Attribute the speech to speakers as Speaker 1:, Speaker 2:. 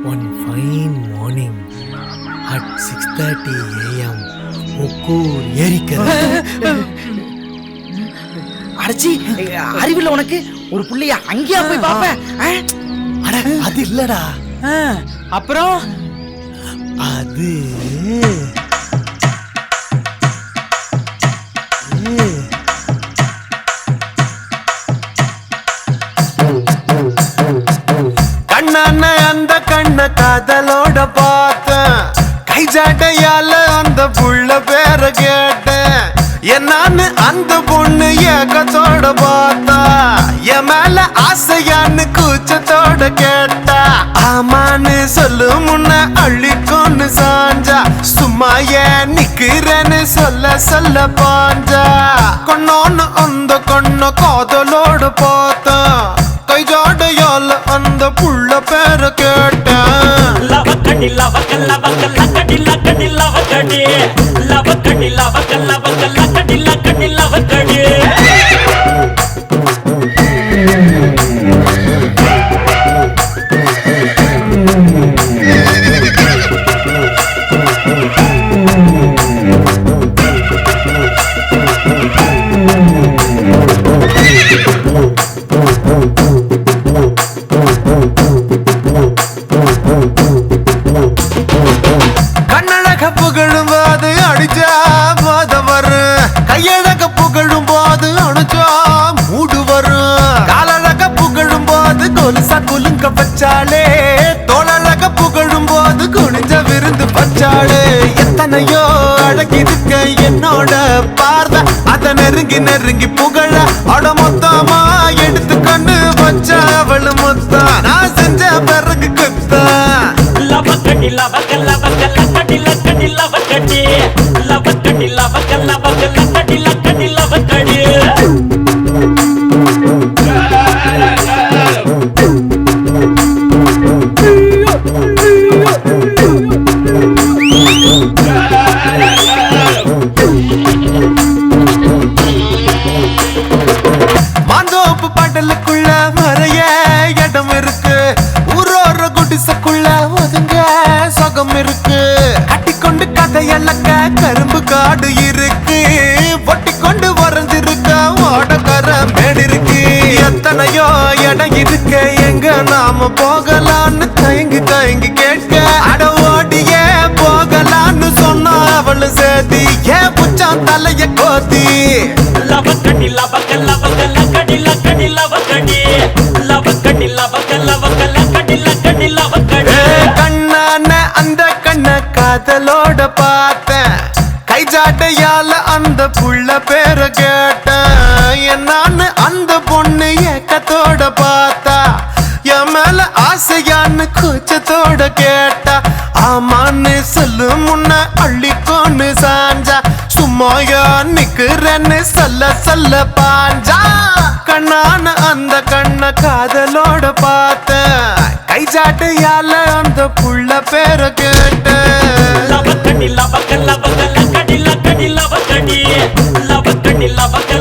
Speaker 1: One fine morning at 6:30 AM, Okkur ஏரிக்கரை.
Speaker 2: அடச்சி, அறிவில்லை உனக்கு? ஒரு புள்ளைய அங்கேயா போய் பாப்பேன்?
Speaker 1: அட அது இல்லடா.
Speaker 2: அப்புறம்
Speaker 1: அது கண்ணான அந்த கண்ண காதலோட பார்த்தேன், கை ஜாட்டையால அந்த புள்ள பேர கேட்டேன். என்னான்னு அந்த பொண்ணு ஏக்கத்தோட பார்த்தா, என் மேல ஆசையான்னு கூச்சத்தோட கேட்டா. ஆமான்னு சொல்லு முன்ன அள்ளிக்கொன்னு சாஞ்சா, சும்மா ஏன் நிக்கிறேன்னு சொல்ல பாஞ்சா. கொன்னோன்னு அந்த கொன்ன காதலோட பார்த்தா, கை ஜாடையால அந்த புள்ள பேர கேட்டேன்.
Speaker 3: லவக்கடி லவக்க லவக்க லக்கடி லக்கடி லவக்கடி லவக்கடி லவக்க லவக்க லக்கடி லக்கடி லவக்கடி.
Speaker 1: கண்ணழக புகழும் போது அடிச்சா போத வரும், கையழக புகழும் போது அணுச்சா மூடு வரும். காலழக புகழும் போது கொலுசா குலுங்க வச்சாலே, தோளழக புகழும் போது குனிஞ்ச விருந்து வச்சாலே. எத்தனையோ அழகிருக்க என்னோட பார்வை, அத நெருங்கி நெருங்கி புகழ அட மொத்தமா எடுத்து கண்ணு வச்சா அவளு மொத்தம். நான் செஞ்ச பிறகு குத்தா
Speaker 3: லவக்கடி லவக்க லவக்க லக்கடி லக்கடி லவக்கடி லவக்கடி லவக்க லவக்க லக்கடி லக்கடி லவக்கடி.
Speaker 1: மாந்தோப்பு பாடலுக்குள்ள மறைய இடம் இருக்கு, ஊரோர குடிசைக்குள்ள ஒதுங்க சொகம் இருக்கு. கட்டிக்கொண்டு கதையலக்க கரும்பு காடு இருக்கு, ஒட்டிக்கொண்டு வரைஞ்சிருக்க ஓடக்கர மேடு இருக்கு. எத்தனையோ இடம் இருக்க, எங்க நாம போகலான்னு தயங்கி தயங்கி கேட்க, அட ஓடியே போகலான்னு சொன்னா அவளு சேதி ஏன் புச்சான் தலைய கோத்தி.
Speaker 3: லவக்கடி லவக்க லவக்க லக்கடி லக்கடி லவக்கடி லவக்கடி லவக்க லவக்க லக்கடி லக்கடி லவக்கடி.
Speaker 1: கண்ணான அந்த கண்ண காதலோட பார்த்தேன், கை ஜாட்டையால அந்த புள்ள பேர கேட்டேன். என்னான்னு அந்த பொண்ணு ஏக்கத்தோட பார்த்தா, என் மேல ஆசையான்னு கூச்சத்தோட கேட்டா. ஆமான்னு சொல்லு முன்ன அள்ளிக்கொன்னு சாஞ்சா, சும்மாயா நிக்கிறேன்னு சொல்ல பாஞ்சா. கண்ணான அந்த கண்ண காதலோட பார்த்தேன், கை ஜாட்டையால அந்த புள்ள பேர கேட்டேன்.
Speaker 3: லவக்கடி லவக்க லவக்க லக்கடி லக்கடி லவக்கடி லவக்கடி லவக்க